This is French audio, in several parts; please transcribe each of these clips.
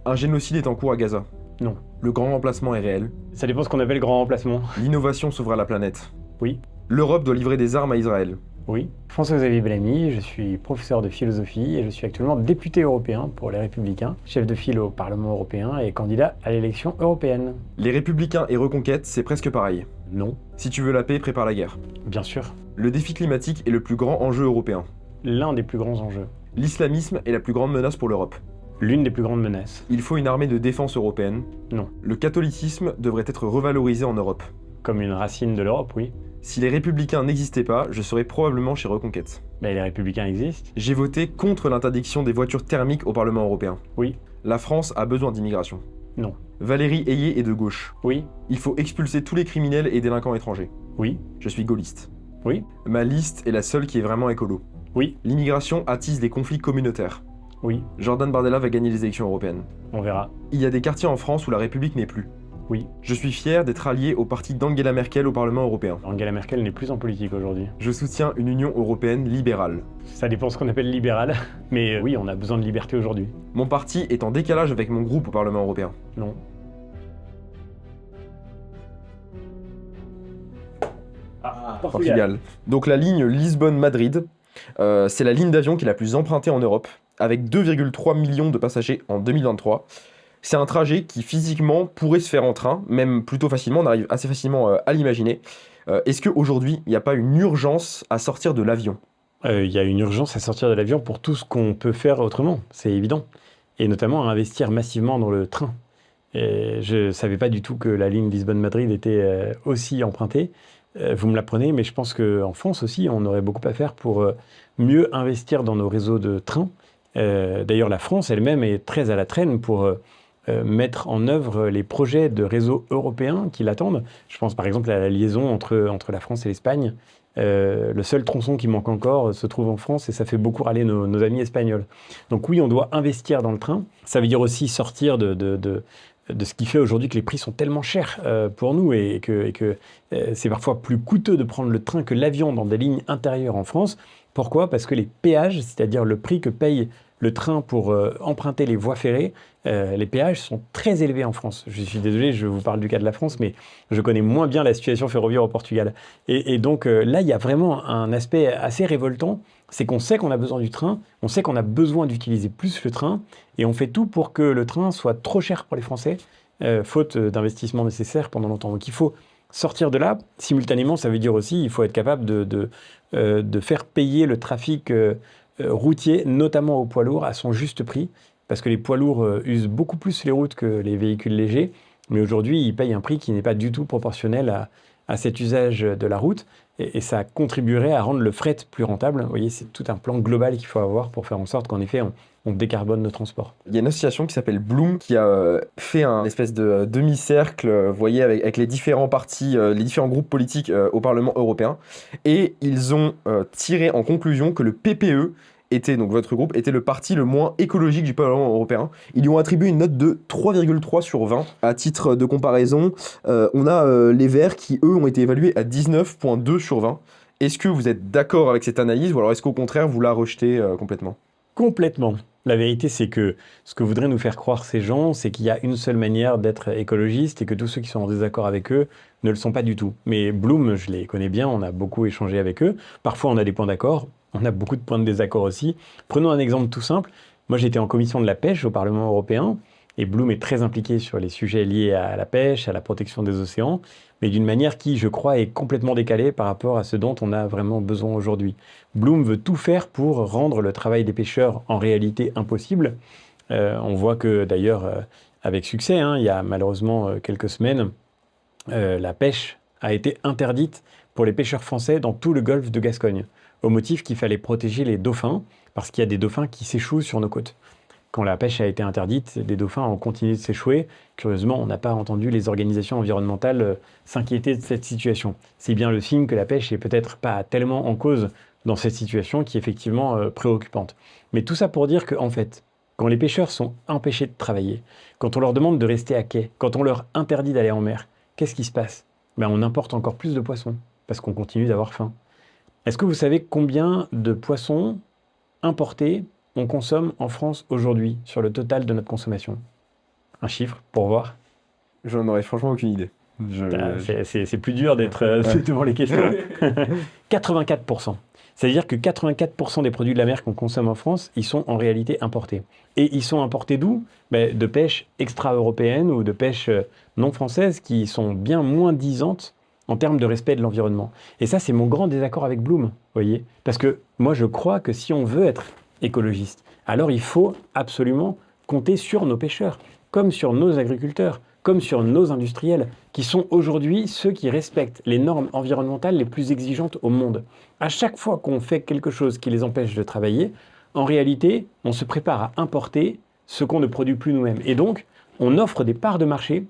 Un génocide est en cours à Gaza. Non. Le grand remplacement est réel. Ça dépend ce qu'on appelle grand remplacement. L'innovation sauvera la planète. Oui. L'Europe doit livrer des armes à Israël. Oui. François-Xavier Bellamy, je suis professeur de philosophie et je suis actuellement député européen pour les Républicains, chef de file au Parlement européen et candidat à l'élection européenne. Les Républicains et Reconquête, c'est presque pareil. Non. Si tu veux la paix, prépare la guerre. Bien sûr. Le défi climatique est le plus grand enjeu européen. L'un des plus grands enjeux. L'islamisme est la plus grande menace pour l'Europe. L'une des plus grandes menaces. Il faut une armée de défense européenne. Non. Le catholicisme devrait être revalorisé en Europe. Comme une racine de l'Europe, oui. Si les Républicains n'existaient pas, je serais probablement chez Reconquête. Mais les Républicains existent. J'ai voté contre l'interdiction des voitures thermiques au Parlement européen. Oui. La France a besoin d'immigration. Non. Valérie Ayé est de gauche. Oui. Il faut expulser tous les criminels et délinquants étrangers. Oui. Je suis gaulliste. Oui. Ma liste est la seule qui est vraiment écolo. Oui. L'immigration attise des conflits communautaires. Oui. Jordan Bardella va gagner les élections européennes. On verra. Il y a des quartiers en France où la République n'est plus. Oui. Je suis fier d'être allié au parti d'Angela Merkel au Parlement européen. Angela Merkel n'est plus en politique aujourd'hui. Je soutiens une Union européenne libérale. Ça dépend ce qu'on appelle libéral, mais oui, on a besoin de liberté aujourd'hui. Mon parti est en décalage avec mon groupe au Parlement européen. Non. Portugal. Donc la ligne Lisbonne-Madrid, c'est la ligne d'avion qui est la plus empruntée en Europe, avec 2,3 millions de passagers en 2023. C'est un trajet qui physiquement pourrait se faire en train, même plutôt facilement, on arrive assez facilement à l'imaginer. Est-ce qu'aujourd'hui, il n'y a pas une urgence à sortir de l'avion ? Il y a une urgence à sortir de l'avion pour tout ce qu'on peut faire autrement, c'est évident. Et notamment à investir massivement dans le train. Et je ne savais pas du tout que la ligne Lisbonne-Madrid était aussi empruntée. Vous me l'apprenez, mais je pense qu'en France aussi, on aurait beaucoup à faire pour mieux investir dans nos réseaux de trains. D'ailleurs, la France elle-même est très à la traîne pour mettre en œuvre les projets de réseaux européens qui l'attendent. Je pense par exemple à la liaison entre la France et l'Espagne. Le seul tronçon qui manque encore se trouve en France et ça fait beaucoup râler nos amis espagnols. Donc oui, on doit investir dans le train. Ça veut dire aussi sortir de ce qui fait aujourd'hui que les prix sont tellement chers pour nous et que c'est parfois plus coûteux de prendre le train que l'avion dans des lignes intérieures en France. Pourquoi ? Parce que les péages, c'est-à-dire le prix que paye le train pour emprunter les voies ferrées, les péages sont très élevés en France. Je suis désolé, je vous parle du cas de la France, mais je connais moins bien la situation ferroviaire au Portugal. Et donc là, il y a vraiment un aspect assez révoltant, c'est qu'on sait qu'on a besoin du train, on sait qu'on a besoin d'utiliser plus le train, et on fait tout pour que le train soit trop cher pour les Français, faute d'investissements nécessaires pendant longtemps. Donc il faut sortir de là. Simultanément, ça veut dire aussi qu'il faut être capable de faire payer le trafic routier, notamment aux poids lourds, à son juste prix, parce que les poids lourds usent beaucoup plus les routes que les véhicules légers, mais aujourd'hui, ils payent un prix qui n'est pas du tout proportionnel à cet usage de la route, et ça contribuerait à rendre le fret plus rentable. Vous voyez, c'est tout un plan global qu'il faut avoir pour faire en sorte qu'en effet, on décarbone nos transports. Il y a une association qui s'appelle Bloom qui a fait un espèce de demi-cercle, vous voyez, avec les différents partis, les différents groupes politiques au Parlement européen. Et ils ont tiré en conclusion que le PPE était, donc votre groupe, était le parti le moins écologique du Parlement européen. Ils lui ont attribué une note de 3,3 sur 20. À titre de comparaison, on a les Verts qui, eux, ont été évalués à 19,2 sur 20. Est-ce que vous êtes d'accord avec cette analyse ou alors est-ce qu'au contraire, vous la rejetez complètement ? Complètement. La vérité, c'est que ce que voudraient nous faire croire ces gens, c'est qu'il y a une seule manière d'être écologiste et que tous ceux qui sont en désaccord avec eux ne le sont pas du tout. Mais Bloom, je les connais bien, on a beaucoup échangé avec eux. Parfois, on a des points d'accord, on a beaucoup de points de désaccord aussi. Prenons un exemple tout simple. Moi, j'étais en commission de la pêche au Parlement européen et Bloom est très impliqué sur les sujets liés à la pêche, à la protection des océans, mais d'une manière qui, je crois, est complètement décalée par rapport à ce dont on a vraiment besoin aujourd'hui. Bloom veut tout faire pour rendre le travail des pêcheurs en réalité impossible. On voit que d'ailleurs, avec succès, il y a malheureusement quelques semaines, la pêche a été interdite pour les pêcheurs français dans tout le golfe de Gascogne, au motif qu'il fallait protéger les dauphins, parce qu'il y a des dauphins qui s'échouent sur nos côtes. Quand la pêche a été interdite, des dauphins ont continué de s'échouer. Curieusement, on n'a pas entendu les organisations environnementales s'inquiéter de cette situation. C'est bien le signe que la pêche est peut-être pas tellement en cause dans cette situation qui est effectivement préoccupante. Mais tout ça pour dire qu'en fait, quand les pêcheurs sont empêchés de travailler, quand on leur demande de rester à quai, quand on leur interdit d'aller en mer, qu'est-ce qui se passe ? On importe encore plus de poissons, parce qu'on continue d'avoir faim. Est-ce que vous savez combien de poissons importés on consomme en France aujourd'hui, sur le total de notre consommation ? Un chiffre pour voir. J'en aurais franchement aucune idée. C'est plus dur d'être Ouais. devant les questions. 84%. C'est-à-dire que 84% des produits de la mer qu'on consomme en France, ils sont en réalité importés. Et ils sont importés d'où? Ben, de pêche extra-européenne ou de pêche non française qui sont bien moins disantes en termes de respect de l'environnement. Et ça, c'est mon grand désaccord avec Bloom, vous voyez. Parce que moi, je crois que si on veut être écologiste, alors il faut absolument compter sur nos pêcheurs, comme sur nos agriculteurs, comme sur nos industriels, qui sont aujourd'hui ceux qui respectent les normes environnementales les plus exigeantes au monde. À chaque fois qu'on fait quelque chose qui les empêche de travailler, en réalité, on se prépare à importer ce qu'on ne produit plus nous-mêmes. Et donc, on offre des parts de marché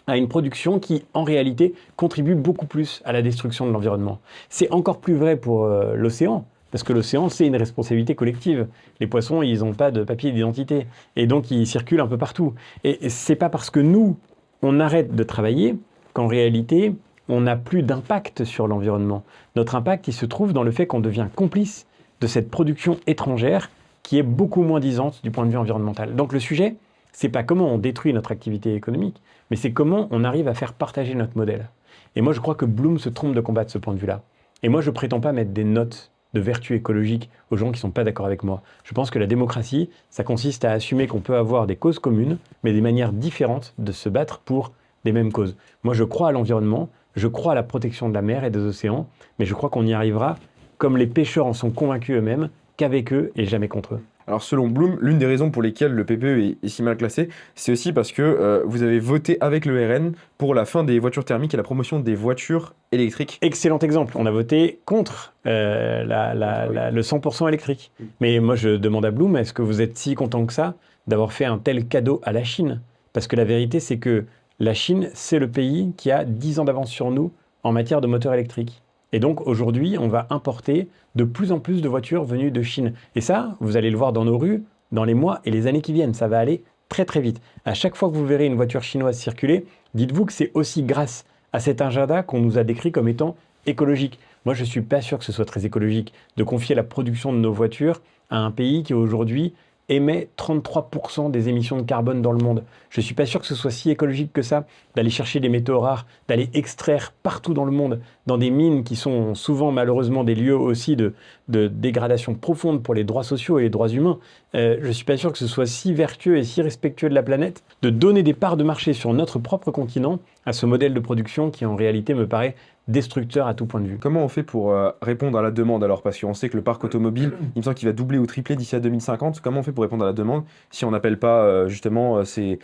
à une production qui, en réalité, contribue beaucoup plus à la destruction de l'environnement. C'est encore plus vrai pour l'océan, parce que l'océan, c'est une responsabilité collective. Les poissons, ils n'ont pas de papier d'identité, et donc ils circulent un peu partout. Et c'est pas parce que nous, on arrête de travailler qu'en réalité, on n'a plus d'impact sur l'environnement. Notre impact, il se trouve dans le fait qu'on devient complice de cette production étrangère qui est beaucoup moins disante du point de vue environnemental. Donc le sujet, c'est pas comment on détruit notre activité économique, mais c'est comment on arrive à faire partager notre modèle. Et moi, je crois que Bloom se trompe de combattre ce point de vue-là. Et moi, je prétends pas mettre des notes de vertu écologique aux gens qui ne sont pas d'accord avec moi. Je pense que la démocratie, ça consiste à assumer qu'on peut avoir des causes communes, mais des manières différentes de se battre pour des mêmes causes. Moi, je crois à l'environnement, je crois à la protection de la mer et des océans, mais je crois qu'on y arrivera, comme les pêcheurs en sont convaincus eux-mêmes, qu'avec eux et jamais contre eux. Alors selon Bloom, l'une des raisons pour lesquelles le PPE est si mal classé, c'est aussi parce que vous avez voté avec le RN pour la fin des voitures thermiques et la promotion des voitures électriques. Excellent exemple. On a voté contre le 100% électrique. Mais moi, je demande à Bloom, est-ce que vous êtes si content que ça d'avoir fait un tel cadeau à la Chine? Parce que la vérité, c'est que la Chine, c'est le pays qui a 10 ans d'avance sur nous en matière de moteurs électriques. Et donc, aujourd'hui, on va importer de plus en plus de voitures venues de Chine. Et ça, vous allez le voir dans nos rues dans les mois et les années qui viennent. Ça va aller très, très vite. À chaque fois que vous verrez une voiture chinoise circuler, dites-vous que c'est aussi grâce à cet agenda qu'on nous a décrit comme étant écologique. Moi, je ne suis pas sûr que ce soit très écologique de confier la production de nos voitures à un pays qui aujourd'hui émet 33% des émissions de carbone dans le monde. Je ne suis pas sûr que ce soit si écologique que ça, d'aller chercher des métaux rares, d'aller extraire partout dans le monde, dans des mines qui sont souvent malheureusement des lieux aussi de dégradation profonde pour les droits sociaux et les droits humains. Je ne suis pas sûr que ce soit si vertueux et si respectueux de la planète de donner des parts de marché sur notre propre continent à ce modèle de production qui en réalité me paraît destructeur à tout point de vue. Comment on fait pour répondre à la demande alors? Parce qu'on sait que le parc automobile, il me semble qu'il va doubler ou tripler d'ici à 2050. Comment on fait pour répondre à la demande si on n'appelle pas justement ces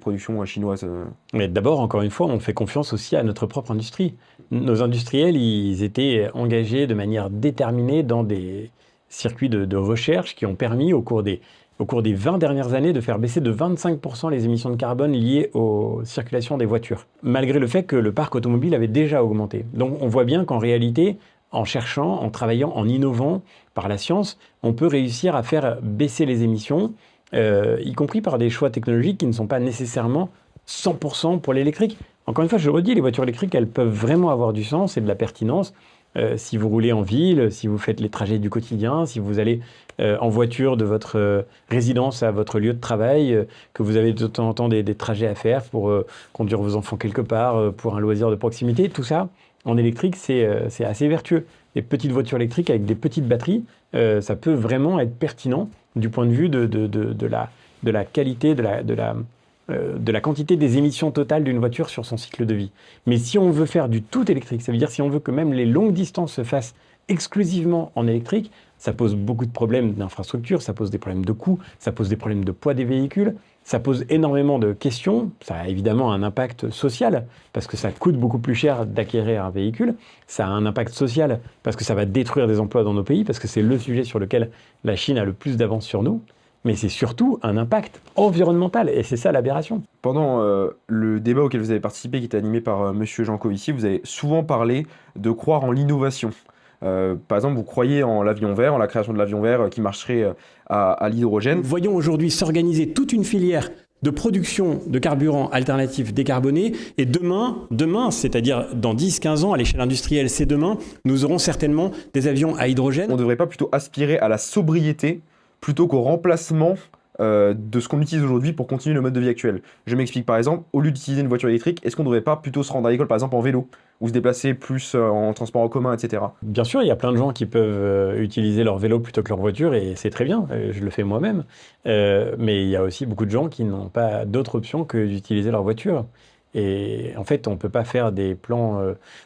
productions chinoises Mais d'abord, encore une fois, on fait confiance aussi à notre propre industrie. Nos industriels, ils étaient engagés de manière déterminée dans des circuits de recherche qui ont permis, au cours des 20 dernières années, de faire baisser de 25% les émissions de carbone liées aux circulations des voitures, malgré le fait que le parc automobile avait déjà augmenté. Donc on voit bien qu'en réalité, en cherchant, en travaillant, en innovant par la science, on peut réussir à faire baisser les émissions, y compris par des choix technologiques qui ne sont pas nécessairement 100% pour l'électrique. Encore une fois, je le redis, les voitures électriques, elles peuvent vraiment avoir du sens et de la pertinence. Si vous roulez en ville, si vous faites les trajets du quotidien, si vous allez en voiture de votre résidence à votre lieu de travail, que vous avez de temps en temps des trajets à faire pour conduire vos enfants quelque part, pour un loisir de proximité, tout ça, en électrique, c'est assez vertueux. Des petites voitures électriques avec des petites batteries, ça peut vraiment être pertinent du point de vue de la qualité, de la quantité des émissions totales d'une voiture sur son cycle de vie. Mais si on veut faire du tout électrique, ça veut dire si on veut que même les longues distances se fassent exclusivement en électrique, ça pose beaucoup de problèmes d'infrastructure, ça pose des problèmes de coûts, ça pose des problèmes de poids des véhicules, ça pose énormément de questions, ça a évidemment un impact social, parce que ça coûte beaucoup plus cher d'acquérir un véhicule, ça a un impact social, parce que ça va détruire des emplois dans nos pays, parce que c'est le sujet sur lequel la Chine a le plus d'avance sur nous, mais c'est surtout un impact environnemental, et c'est ça l'aberration. Pendant le débat auquel vous avez participé, qui était animé par Monsieur Jean Covici, vous avez souvent parlé de croire en l'innovation. Par exemple, vous croyez en l'avion vert, en la création de l'avion vert qui marcherait à l'hydrogène. Voyons aujourd'hui s'organiser toute une filière de production de carburants alternatifs décarbonés, et demain, c'est-à-dire dans 10-15 ans, à l'échelle industrielle, c'est demain, nous aurons certainement des avions à hydrogène. On ne devrait pas plutôt aspirer à la sobriété plutôt qu'au remplacement de ce qu'on utilise aujourd'hui pour continuer le mode de vie actuel. Je m'explique par exemple, au lieu d'utiliser une voiture électrique, est-ce qu'on ne devrait pas plutôt se rendre à l'école par exemple en vélo, ou se déplacer plus en transport en commun, etc. Bien sûr, il y a plein de gens qui peuvent utiliser leur vélo plutôt que leur voiture et c'est très bien, je le fais moi-même. Mais il y a aussi beaucoup de gens qui n'ont pas d'autre option que d'utiliser leur voiture. Et en fait, on ne peut pas faire des plans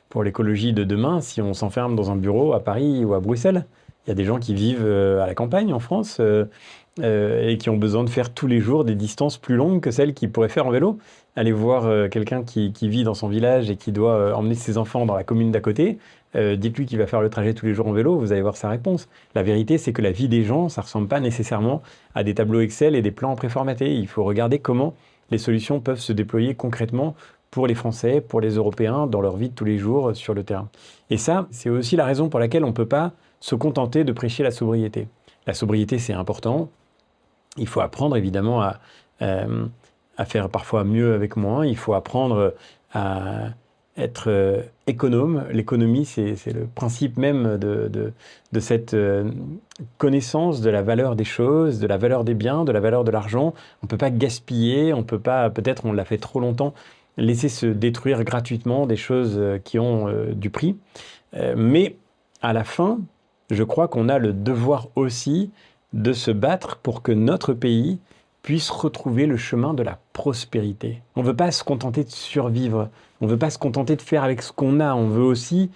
pour l'écologie de demain si on s'enferme dans un bureau à Paris ou à Bruxelles. Il y a des gens qui vivent à la campagne en France et qui ont besoin de faire tous les jours des distances plus longues que celles qu'ils pourraient faire en vélo. Aller voir quelqu'un qui vit dans son village et qui doit emmener ses enfants dans la commune d'à côté, dites-lui qu'il va faire le trajet tous les jours en vélo, vous allez voir sa réponse. La vérité, c'est que la vie des gens, ça ne ressemble pas nécessairement à des tableaux Excel et des plans préformatés. Il faut regarder comment les solutions peuvent se déployer concrètement pour les Français, pour les Européens, dans leur vie de tous les jours sur le terrain. Et ça, c'est aussi la raison pour laquelle on ne peut pas se contenter de prêcher la sobriété. La sobriété, c'est important. Il faut apprendre évidemment à faire parfois mieux avec moins. Il faut apprendre à être économe. L'économie, c'est le principe même de cette connaissance de la valeur des choses, de la valeur des biens, de la valeur de l'argent. On ne peut pas gaspiller, on ne peut pas, peut-être on l'a fait trop longtemps, laisser se détruire gratuitement des choses qui ont du prix. Mais à la fin, je crois qu'on a le devoir aussi de se battre pour que notre pays puisse retrouver le chemin de la prospérité. On ne veut pas se contenter de survivre, on ne veut pas se contenter de faire avec ce qu'on a, on veut aussi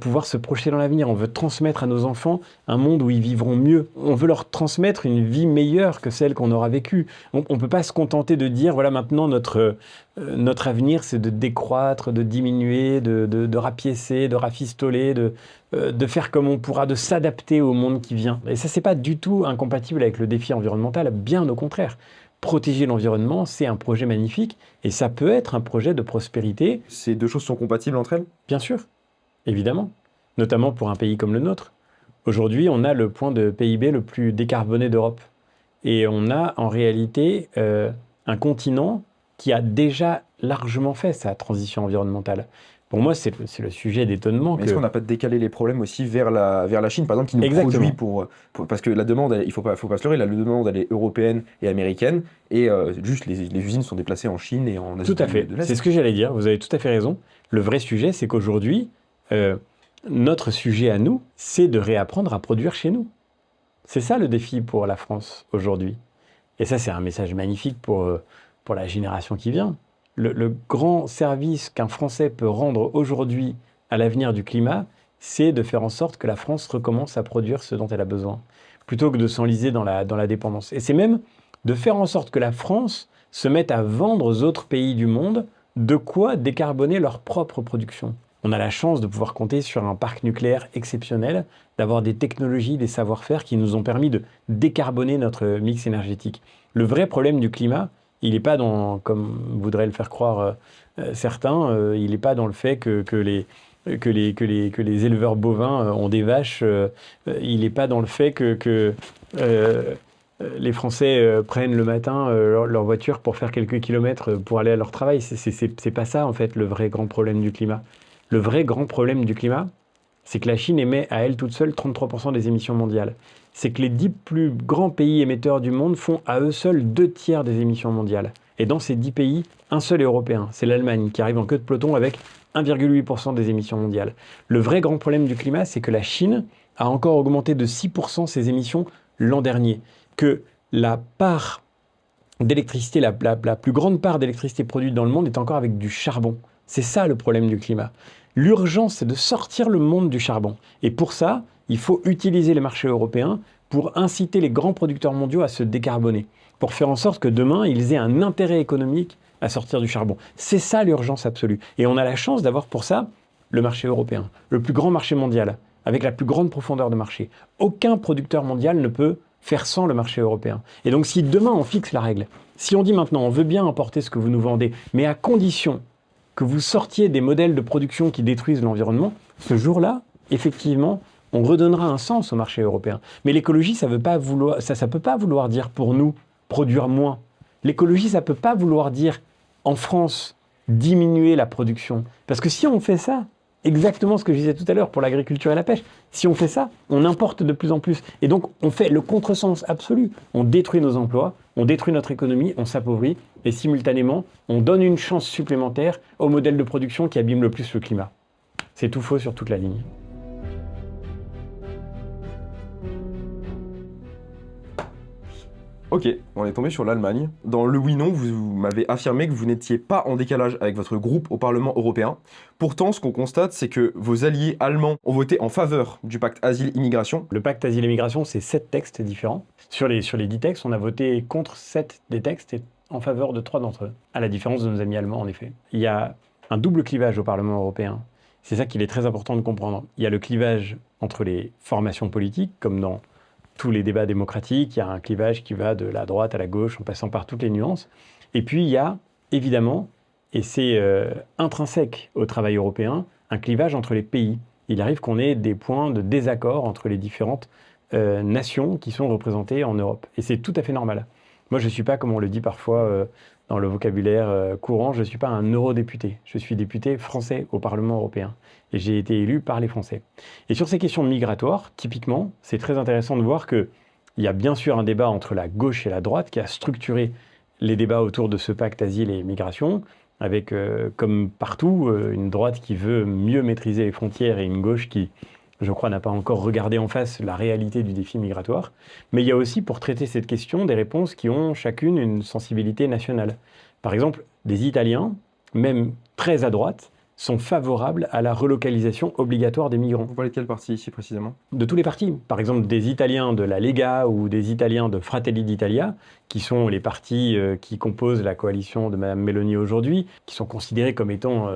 pouvoir se projeter dans l'avenir, on veut transmettre à nos enfants un monde où ils vivront mieux, on veut leur transmettre une vie meilleure que celle qu'on aura vécue. On ne peut pas se contenter de dire, voilà, maintenant notre avenir c'est de décroître, de diminuer, de rapiécer, de rafistoler, de faire comme on pourra, de s'adapter au monde qui vient. Et ça, c'est pas du tout incompatible avec le défi environnemental, bien au contraire. Protéger l'environnement, c'est un projet magnifique et ça peut être un projet de prospérité. Ces deux choses sont compatibles entre elles? Bien sûr, évidemment, notamment pour un pays comme le nôtre. Aujourd'hui, on a le point de PIB le plus décarboné d'Europe. Et on a en réalité un continent qui a déjà largement fait sa transition environnementale. Pour moi, c'est le sujet d'étonnement. Est-ce qu'on n'a pas décalé les problèmes aussi vers la Chine, par exemple, qui nous Exactement. produit parce que la demande, il faut pas se leurrer, la demande elle est européenne et américaine, et juste les usines sont déplacées en Chine et en Asie Tout à fait. de l'Est. C'est ce que j'allais dire. Vous avez tout à fait raison. Le vrai sujet, c'est qu'aujourd'hui, notre sujet à nous, c'est de réapprendre à produire chez nous. C'est ça le défi pour la France aujourd'hui. Et ça, c'est un message magnifique pour la génération qui vient. Le grand service qu'un Français peut rendre aujourd'hui à l'avenir du climat, c'est de faire en sorte que la France recommence à produire ce dont elle a besoin, plutôt que de s'enliser dans la dépendance. Et c'est même de faire en sorte que la France se mette à vendre aux autres pays du monde de quoi décarboner leur propre production. On a la chance de pouvoir compter sur un parc nucléaire exceptionnel, d'avoir des technologies, des savoir-faire qui nous ont permis de décarboner notre mix énergétique. Le vrai problème du climat, il n'est pas dans, comme voudraient le faire croire certains, il n'est pas dans le fait que les éleveurs bovins ont des vaches, il n'est pas dans le fait que les Français prennent le matin leur voiture pour faire quelques kilomètres pour aller à leur travail. C'est pas ça, en fait, le vrai grand problème du climat. Le vrai grand problème du climat, c'est que la Chine émet à elle toute seule 33% des émissions mondiales. C'est que les 10 plus grands pays émetteurs du monde font à eux seuls 2 tiers des émissions mondiales. Et dans ces 10 pays, un seul est européen, c'est l'Allemagne, qui arrive en queue de peloton avec 1,8% des émissions mondiales. Le vrai grand problème du climat, c'est que la Chine a encore augmenté de 6% ses émissions l'an dernier. Que la part d'électricité, la plus grande part d'électricité produite dans le monde est encore avec du charbon. C'est ça le problème du climat. L'urgence, c'est de sortir le monde du charbon. Et pour ça, il faut utiliser les marchés européens pour inciter les grands producteurs mondiaux à se décarboner, pour faire en sorte que demain, ils aient un intérêt économique à sortir du charbon. C'est ça l'urgence absolue. Et on a la chance d'avoir pour ça le marché européen, le plus grand marché mondial, avec la plus grande profondeur de marché. Aucun producteur mondial ne peut faire sans le marché européen. Et donc si demain on fixe la règle, si on dit maintenant on veut bien importer ce que vous nous vendez, mais à condition que vous sortiez des modèles de production qui détruisent l'environnement, ce jour-là, effectivement, on redonnera un sens au marché européen. Mais l'écologie, ça peut pas vouloir dire pour nous produire moins. L'écologie, ça peut pas vouloir dire en France diminuer la production. Parce que si on fait ça, exactement ce que je disais tout à l'heure pour l'agriculture et la pêche, si on fait ça, on importe de plus en plus. Et donc, on fait le contresens absolu. On détruit nos emplois on détruit notre économie, on s'appauvrit, et simultanément, on donne une chance supplémentaire au modèle de production qui abîme le plus le climat. C'est tout faux sur toute la ligne. Ok, on est tombé sur l'Allemagne. Dans le oui-non, vous m'avez affirmé que vous n'étiez pas en décalage avec votre groupe au Parlement européen. Pourtant, ce qu'on constate, c'est que vos alliés allemands ont voté en faveur du pacte asile-immigration. Le pacte asile-immigration, c'est 7 textes différents. Sur les 10 textes, on a voté contre 7 des textes et en faveur de 3 d'entre eux, à la différence de nos amis allemands, en effet. Il y a un double clivage au Parlement européen. C'est ça qu'il est très important de comprendre. Il y a le clivage entre les formations politiques, comme dans tous les débats démocratiques, il y a un clivage qui va de la droite à la gauche en passant par toutes les nuances. Et puis il y a évidemment, et c'est intrinsèque au travail européen, un clivage entre les pays. Il arrive qu'on ait des points de désaccord entre les différentes nations qui sont représentées en Europe. Et c'est tout à fait normal. Moi, je ne suis pas, comme on le dit parfois dans le vocabulaire courant, je ne suis pas un eurodéputé. Je suis député français au Parlement européen. Et j'ai été élu par les Français. Et sur ces questions migratoires, typiquement, c'est très intéressant de voir qu'il y a bien sûr un débat entre la gauche et la droite qui a structuré les débats autour de ce pacte asile et migration, avec, comme partout, une droite qui veut mieux maîtriser les frontières et une gauche qui, je crois, n'a pas encore regardé en face la réalité du défi migratoire. Mais il y a aussi, pour traiter cette question, des réponses qui ont chacune une sensibilité nationale. Par exemple, des Italiens, même très à droite, sont favorables à la relocalisation obligatoire des migrants. Vous parlez de quel parti ici précisément? De tous les partis. Par exemple, des Italiens de la Lega ou des Italiens de Fratelli d'Italia, qui sont les partis qui composent la coalition de Mme Meloni aujourd'hui, qui sont considérés comme étant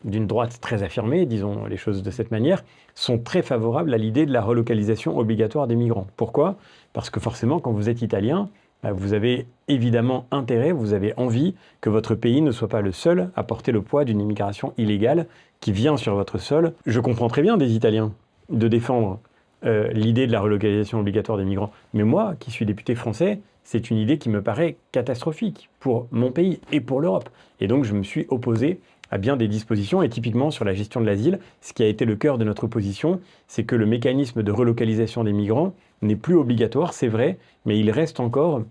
d'une droite très affirmée, disons les choses de cette manière, sont très favorables à l'idée de la relocalisation obligatoire des migrants. Pourquoi? Parce que forcément, quand vous êtes italien, vous avez évidemment intérêt, vous avez envie que votre pays ne soit pas le seul à porter le poids d'une immigration illégale qui vient sur votre sol. Je comprends très bien des Italiens de défendre l'idée de la relocalisation obligatoire des migrants. Mais moi, qui suis député français, c'est une idée qui me paraît catastrophique pour mon pays et pour l'Europe. Et donc je me suis opposé à bien des dispositions, et typiquement sur la gestion de l'asile, ce qui a été le cœur de notre position, c'est que le mécanisme de relocalisation des migrants n'est plus obligatoire, c'est vrai, mais il reste encore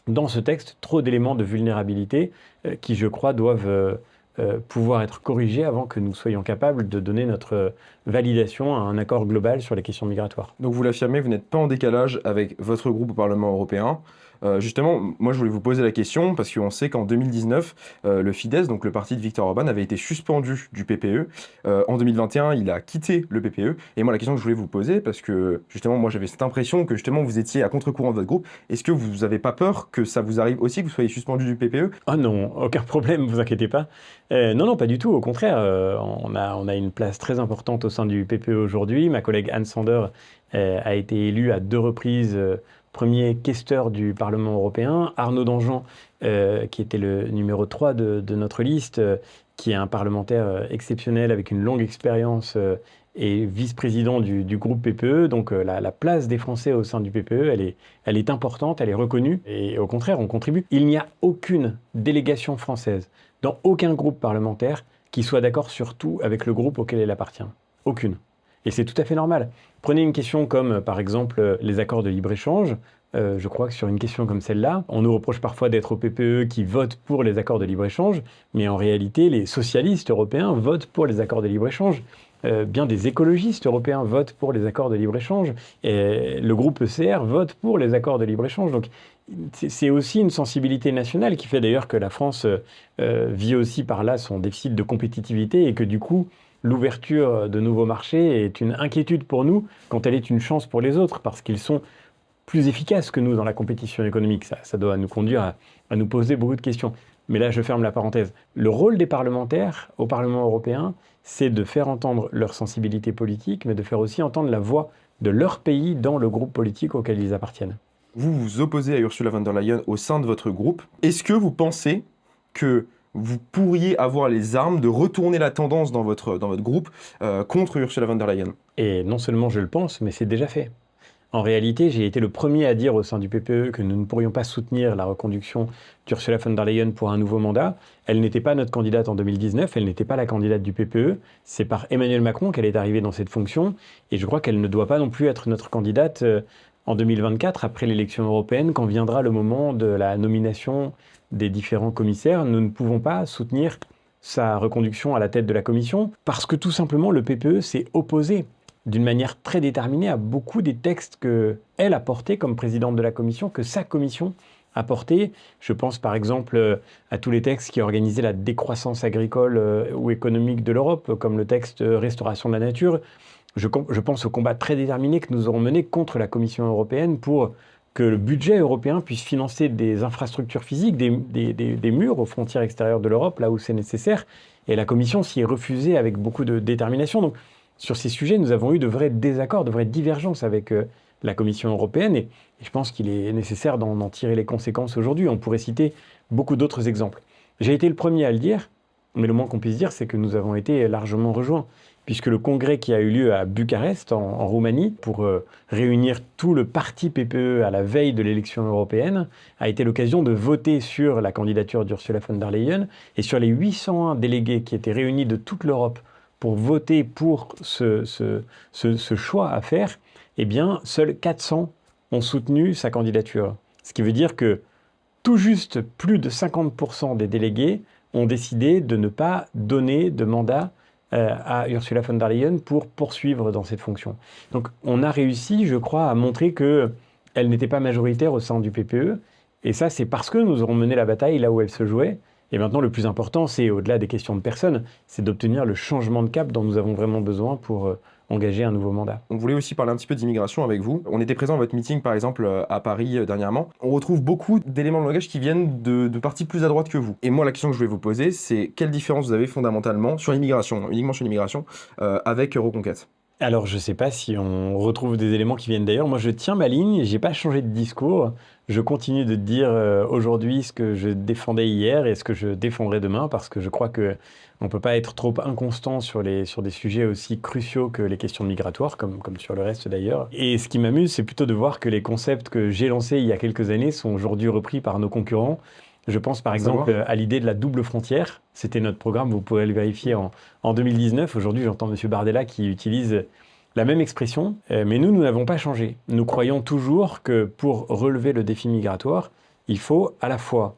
dans ce texte trop d'éléments de vulnérabilité qui, je crois, doivent pouvoir être corrigés avant que nous soyons capables de donner notre validation à un accord global sur les questions migratoires. Donc vous l'affirmez, vous n'êtes pas en décalage avec votre groupe au Parlement européen. Justement, moi je voulais vous poser la question parce qu'on sait qu'en 2019, le Fidesz, donc le parti de Viktor Orban, avait été suspendu du PPE. En 2021, il a quitté le PPE. Et moi, la question que je voulais vous poser, parce que justement, moi j'avais cette impression que justement vous étiez à contre-courant de votre groupe, est-ce que vous n'avez pas peur que ça vous arrive aussi, que vous soyez suspendu du PPE? Ah non, aucun problème, vous inquiétez pas. Non, pas du tout, au contraire, on a une place très importante au sein du PPE aujourd'hui. Ma collègue Anne Sander a été élue à 2 reprises premier questeur du Parlement européen, Arnaud Danjean, qui était le numéro 3 de notre liste, qui est un parlementaire exceptionnel avec une longue expérience et vice-président du groupe PPE. Donc la place des Français au sein du PPE, elle est importante, elle est reconnue et au contraire, on contribue. Il n'y a aucune délégation française dans aucun groupe parlementaire qui soit d'accord sur tout avec le groupe auquel elle appartient. Aucune. Et c'est tout à fait normal. Prenez une question comme, par exemple, les accords de libre-échange. Je crois que sur une question comme celle-là, on nous reproche parfois d'être au PPE qui vote pour les accords de libre-échange, mais en réalité, les socialistes européens votent pour les accords de libre-échange. Bien des écologistes européens votent pour les accords de libre-échange. Et le groupe ECR vote pour les accords de libre-échange. Donc, c'est aussi une sensibilité nationale qui fait d'ailleurs que la France vit aussi par là son déficit de compétitivité et que du coup, l'ouverture de nouveaux marchés est une inquiétude pour nous quand elle est une chance pour les autres, parce qu'ils sont plus efficaces que nous dans la compétition économique. Ça doit nous conduire à nous poser beaucoup de questions. Mais là, je ferme la parenthèse. Le rôle des parlementaires au Parlement européen, c'est de faire entendre leur sensibilité politique, mais de faire aussi entendre la voix de leur pays dans le groupe politique auquel ils appartiennent. Vous vous opposez à Ursula von der Leyen au sein de votre groupe. Est-ce que vous pensez que vous pourriez avoir les armes de retourner la tendance dans votre groupe contre Ursula von der Leyen? Et non seulement je le pense, mais c'est déjà fait. En réalité, j'ai été le premier à dire au sein du PPE que nous ne pourrions pas soutenir la reconduction d'Ursula von der Leyen pour un nouveau mandat. Elle n'était pas notre candidate en 2019, elle n'était pas la candidate du PPE. C'est par Emmanuel Macron qu'elle est arrivée dans cette fonction. Et je crois qu'elle ne doit pas non plus être notre candidate en 2024, après l'élection européenne, quand viendra le moment de la nomination des différents commissaires, nous ne pouvons pas soutenir sa reconduction à la tête de la Commission, parce que tout simplement le PPE s'est opposé d'une manière très déterminée à beaucoup des textes qu'elle a portés comme présidente de la Commission, que sa Commission a portés. Je pense par exemple à tous les textes qui organisaient la décroissance agricole ou économique de l'Europe, comme le texte Restauration de la nature. Je pense au combat très déterminé que nous aurons mené contre la Commission européenne pour que le budget européen puisse financer des infrastructures physiques, des murs aux frontières extérieures de l'Europe, là où c'est nécessaire. Et la Commission s'y est refusée avec beaucoup de détermination. Donc, sur ces sujets, nous avons eu de vrais désaccords, de vraies divergences avec la Commission européenne. Et je pense qu'il est nécessaire d'en tirer les conséquences aujourd'hui. On pourrait citer beaucoup d'autres exemples. J'ai été le premier à le dire, mais le moins qu'on puisse dire, c'est que nous avons été largement rejoints, puisque le congrès qui a eu lieu à Bucarest, en Roumanie, pour réunir tout le parti PPE à la veille de l'élection européenne, a été l'occasion de voter sur la candidature d'Ursula von der Leyen. Et sur les 801 délégués qui étaient réunis de toute l'Europe pour voter pour ce choix à faire, eh bien, seuls 400 ont soutenu sa candidature. Ce qui veut dire que tout juste plus de 50% des délégués ont décidé de ne pas donner de mandat à Ursula von der Leyen pour poursuivre dans cette fonction. Donc on a réussi, je crois, à montrer qu'elle n'était pas majoritaire au sein du PPE. Et ça, c'est parce que nous aurons mené la bataille là où elle se jouait. Et maintenant, le plus important, c'est au-delà des questions de personnes, c'est d'obtenir le changement de cap dont nous avons vraiment besoin pour engager un nouveau mandat. On voulait aussi parler un petit peu d'immigration avec vous. On était présent à votre meeting, par exemple, à Paris dernièrement. On retrouve beaucoup d'éléments de langage qui viennent de partis plus à droite que vous. Et moi, la question que je vais vous poser, c'est quelle différence vous avez fondamentalement sur l'immigration, uniquement sur l'immigration, avec Reconquête? Alors, je ne sais pas si on retrouve des éléments qui viennent d'ailleurs. Moi, je tiens ma ligne, je n'ai pas changé de discours. Je continue de dire aujourd'hui ce que je défendais hier et ce que je défendrai demain, parce que je crois qu'on ne peut pas être trop inconstant sur des sujets aussi cruciaux que les questions migratoires, comme sur le reste d'ailleurs. Et ce qui m'amuse, c'est plutôt de voir que les concepts que j'ai lancés il y a quelques années sont aujourd'hui repris par nos concurrents. Je pense par exemple à l'idée de la double frontière. C'était notre programme, vous pourrez le vérifier en 2019. Aujourd'hui, j'entends M. Bardella qui utilise la même expression, mais nous n'avons pas changé. Nous croyons toujours que pour relever le défi migratoire, il faut à la fois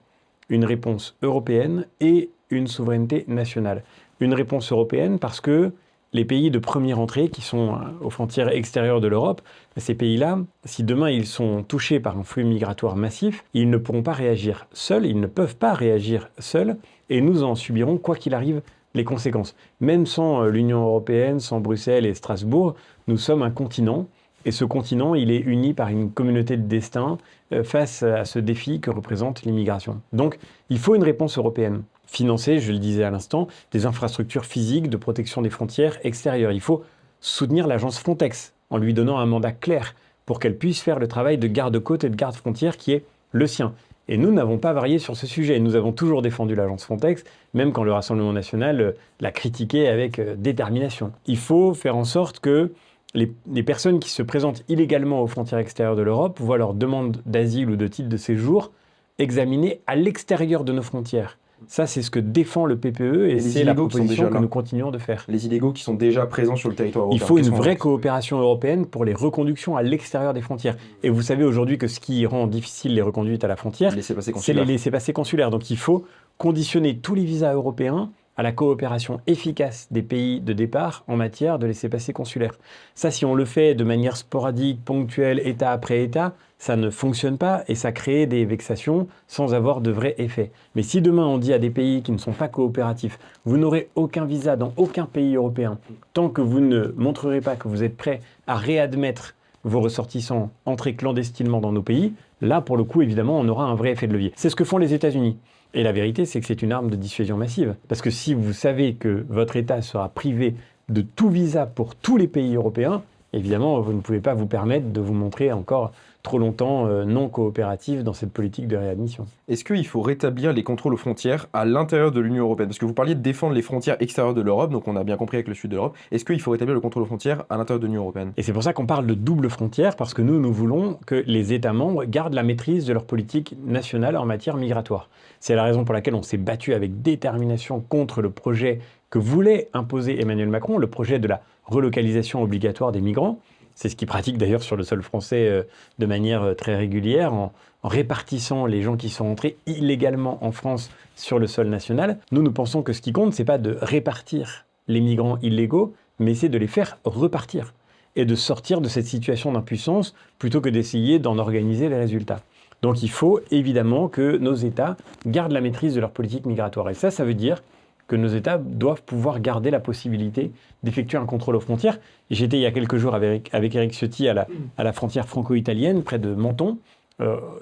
une réponse européenne et une souveraineté nationale. Une réponse européenne parce que les pays de première entrée qui sont aux frontières extérieures de l'Europe, ces pays-là, si demain ils sont touchés par un flux migratoire massif, ils ne pourront pas réagir seuls, ils ne peuvent pas réagir seuls, et nous en subirons, quoi qu'il arrive, les conséquences. Même sans l'Union européenne, sans Bruxelles et Strasbourg, nous sommes un continent, et ce continent, il est uni par une communauté de destin face à ce défi que représente l'immigration. Donc, il faut une réponse européenne. Financer, je le disais à l'instant, des infrastructures physiques de protection des frontières extérieures. Il faut soutenir l'agence Frontex en lui donnant un mandat clair pour qu'elle puisse faire le travail de garde-côte et de garde-frontière qui est le sien. Et nous n'avons pas varié sur ce sujet. Nous avons toujours défendu l'agence Frontex, même quand le Rassemblement national l'a critiqué avec détermination. Il faut faire en sorte que les personnes qui se présentent illégalement aux frontières extérieures de l'Europe voient leur demande d'asile ou de titre de séjour examinée à l'extérieur de nos frontières. Ça, c'est ce que défend le PPE et c'est la proposition que nous continuons de faire. Les illégaux qui sont déjà présents sur le territoire européen. Il faut une vraie coopération européenne pour les reconductions à l'extérieur des frontières. Et vous savez aujourd'hui que ce qui rend difficile les reconduites à la frontière, c'est les laissez-passer consulaires. Donc il faut conditionner tous les visas européens à la coopération efficace des pays de départ en matière de laissez-passer consulaires. Ça, si on le fait de manière sporadique, ponctuelle, État après État, ça ne fonctionne pas et ça crée des vexations sans avoir de vrai effet. Mais si demain on dit à des pays qui ne sont pas coopératifs, vous n'aurez aucun visa dans aucun pays européen, tant que vous ne montrerez pas que vous êtes prêt à réadmettre vos ressortissants entrés clandestinement dans nos pays, là pour le coup évidemment on aura un vrai effet de levier. C'est ce que font les États-Unis. Et la vérité, c'est que c'est une arme de dissuasion massive. Parce que si vous savez que votre État sera privé de tout visa pour tous les pays européens, évidemment, vous ne pouvez pas vous permettre de vous montrer encore trop longtemps non coopératif dans cette politique de réadmission. Est-ce qu'il faut rétablir les contrôles aux frontières à l'intérieur de l'Union européenne? Parce que vous parliez de défendre les frontières extérieures de l'Europe, donc on a bien compris avec le sud de l'Europe. Est-ce qu'il faut rétablir le contrôle aux frontières à l'intérieur de l'Union européenne? Et c'est pour ça qu'on parle de double frontière, parce que nous voulons que les États membres gardent la maîtrise de leur politique nationale en matière migratoire. C'est la raison pour laquelle on s'est battu avec détermination contre le projet que voulait imposer Emmanuel Macron, le projet de la relocalisation obligatoire des migrants. C'est ce qu'ils pratiquent d'ailleurs sur le sol français de manière très régulière, en répartissant les gens qui sont entrés illégalement en France sur le sol national. Nous pensons que ce qui compte, c'est pas de répartir les migrants illégaux, mais c'est de les faire repartir et de sortir de cette situation d'impuissance plutôt que d'essayer d'en organiser les résultats. Donc il faut évidemment que nos États gardent la maîtrise de leur politique migratoire. Et ça veut dire que nos États doivent pouvoir garder la possibilité d'effectuer un contrôle aux frontières. J'étais il y a quelques jours avec Éric Ciotti à la frontière franco-italienne, près de Menton.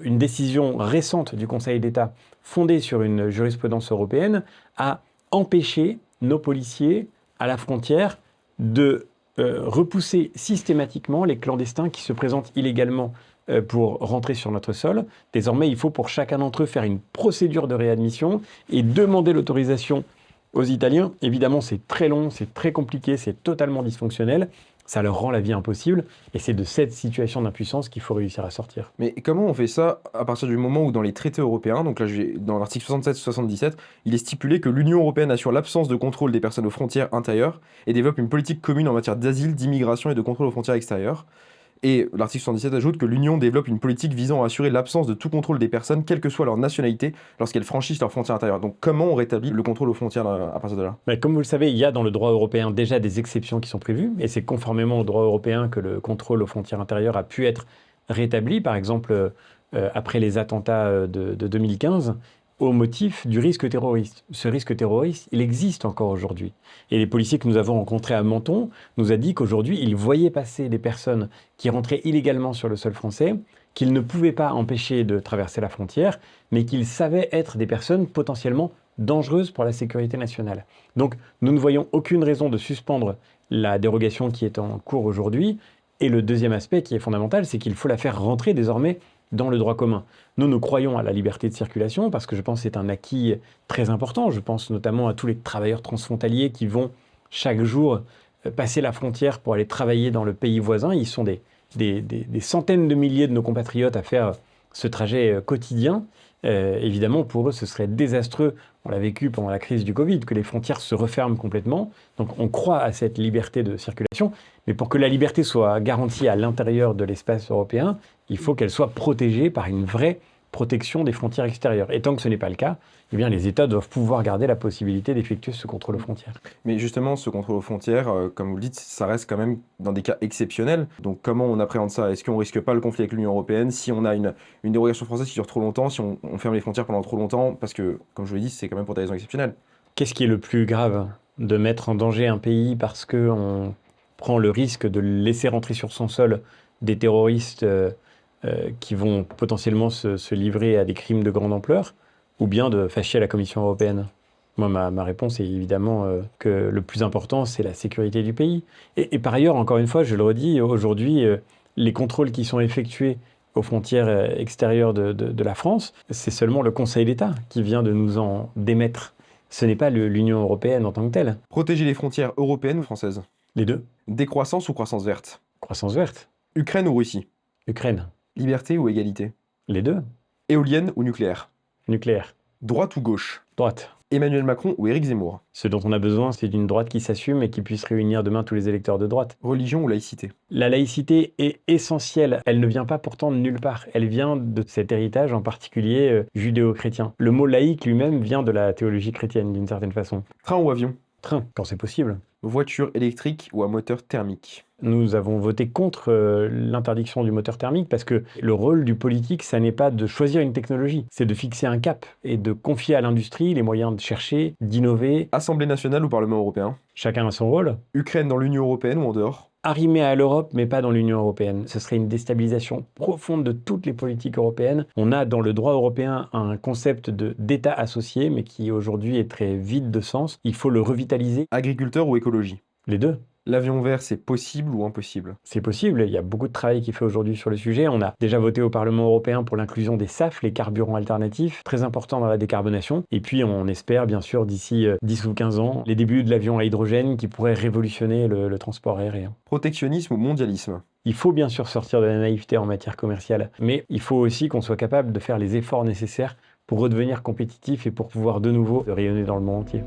Une décision récente du Conseil d'État, fondée sur une jurisprudence européenne, a empêché nos policiers à la frontière de repousser systématiquement les clandestins qui se présentent illégalement pour rentrer sur notre sol. Désormais, il faut pour chacun d'entre eux faire une procédure de réadmission et demander l'autorisation aux Italiens. Évidemment, c'est très long, c'est très compliqué, c'est totalement dysfonctionnel. Ça leur rend la vie impossible. Et c'est de cette situation d'impuissance qu'il faut réussir à sortir. Mais comment on fait ça à partir du moment où dans les traités européens, donc là dans l'article 67-77, il est stipulé que l'Union européenne assure l'absence de contrôle des personnes aux frontières intérieures et développe une politique commune en matière d'asile, d'immigration et de contrôle aux frontières extérieures. Et l'article 77 ajoute que l'Union développe une politique visant à assurer l'absence de tout contrôle des personnes, quelle que soit leur nationalité, lorsqu'elles franchissent leurs frontières intérieures. Donc comment on rétablit le contrôle aux frontières à partir de là? Mais comme vous le savez, il y a dans le droit européen déjà des exceptions qui sont prévues, et c'est conformément au droit européen que le contrôle aux frontières intérieures a pu être rétabli, par exemple après les attentats de 2015, au motif du risque terroriste. Ce risque terroriste, il existe encore aujourd'hui. Et les policiers que nous avons rencontrés à Menton nous a dit qu'aujourd'hui, ils voyaient passer des personnes qui rentraient illégalement sur le sol français, qu'ils ne pouvaient pas empêcher de traverser la frontière, mais qu'ils savaient être des personnes potentiellement dangereuses pour la sécurité nationale. Donc, nous ne voyons aucune raison de suspendre la dérogation qui est en cours aujourd'hui. Et le deuxième aspect qui est fondamental, c'est qu'il faut la faire rentrer désormais dans le droit commun. Nous croyons à la liberté de circulation parce que je pense que c'est un acquis très important. Je pense notamment à tous les travailleurs transfrontaliers qui vont chaque jour passer la frontière pour aller travailler dans le pays voisin. Ils sont des centaines de milliers de nos compatriotes à faire ce trajet quotidien. Évidemment, pour eux, ce serait désastreux. On l'a vécu pendant la crise du Covid, que les frontières se referment complètement. Donc on croit à cette liberté de circulation. Mais pour que la liberté soit garantie à l'intérieur de l'espace européen, il faut qu'elle soit protégée par une vraie protection des frontières extérieures. Et tant que ce n'est pas le cas, eh bien, les États doivent pouvoir garder la possibilité d'effectuer ce contrôle aux frontières. Mais justement, ce contrôle aux frontières, comme vous le dites, ça reste quand même dans des cas exceptionnels. Donc comment on appréhende ça? Est-ce qu'on risque pas le conflit avec l'Union européenne si on a une dérogation française qui dure trop longtemps, si on ferme les frontières pendant trop longtemps? Parce que, comme je vous l'ai dit, c'est quand même pour des raisons exceptionnelles. Qu'est-ce qui est le plus grave? De mettre en danger un pays parce qu'on prend le risque de laisser rentrer sur son sol des terroristes qui vont potentiellement se livrer à des crimes de grande ampleur, ou bien de fâcher la Commission européenne? Moi, ma réponse est évidemment que le plus important, c'est la sécurité du pays. Et par ailleurs, encore une fois, je le redis, aujourd'hui, les contrôles qui sont effectués aux frontières extérieures de la France, c'est seulement le Conseil d'État qui vient de nous en démettre. Ce n'est pas l'Union européenne en tant que telle. Protéger les frontières européennes ou françaises? Les deux. Décroissance ou croissance verte? Croissance verte. Ukraine ou Russie? Ukraine. Liberté ou égalité? Les deux. Éolienne ou nucléaire? Nucléaire. Droite ou gauche? Droite. Emmanuel Macron ou Éric Zemmour? Ce dont on a besoin, c'est d'une droite qui s'assume et qui puisse réunir demain tous les électeurs de droite. Religion ou laïcité? La laïcité est essentielle. Elle ne vient pas pourtant de nulle part. Elle vient de cet héritage, en particulier judéo-chrétien. Le mot laïque lui-même vient de la théologie chrétienne, d'une certaine façon. Train ou avion? Train, quand c'est possible. Voiture électrique ou à moteur thermique? Nous avons voté contre l'interdiction du moteur thermique parce que le rôle du politique, ça n'est pas de choisir une technologie, c'est de fixer un cap et de confier à l'industrie les moyens de chercher, d'innover. Assemblée nationale ou Parlement européen? Chacun a son rôle. Ukraine dans l'Union européenne ou en dehors? Arrimé à l'Europe, mais pas dans l'Union européenne. Ce serait une déstabilisation profonde de toutes les politiques européennes. On a dans le droit européen un concept d'État associé, mais qui aujourd'hui est très vide de sens. Il faut le revitaliser. Agriculteur ou écologie? Les deux. L'avion vert, c'est possible ou impossible? C'est possible, il y a beaucoup de travail qui est fait aujourd'hui sur le sujet. On a déjà voté au Parlement européen pour l'inclusion des SAF, les carburants alternatifs, très important dans la décarbonation. Et puis on espère bien sûr d'ici 10 ou 15 ans, les débuts de l'avion à hydrogène qui pourrait révolutionner le transport aérien. Protectionnisme ou mondialisme? Il faut bien sûr sortir de la naïveté en matière commerciale, mais il faut aussi qu'on soit capable de faire les efforts nécessaires pour redevenir compétitif et pour pouvoir de nouveau rayonner dans le monde entier.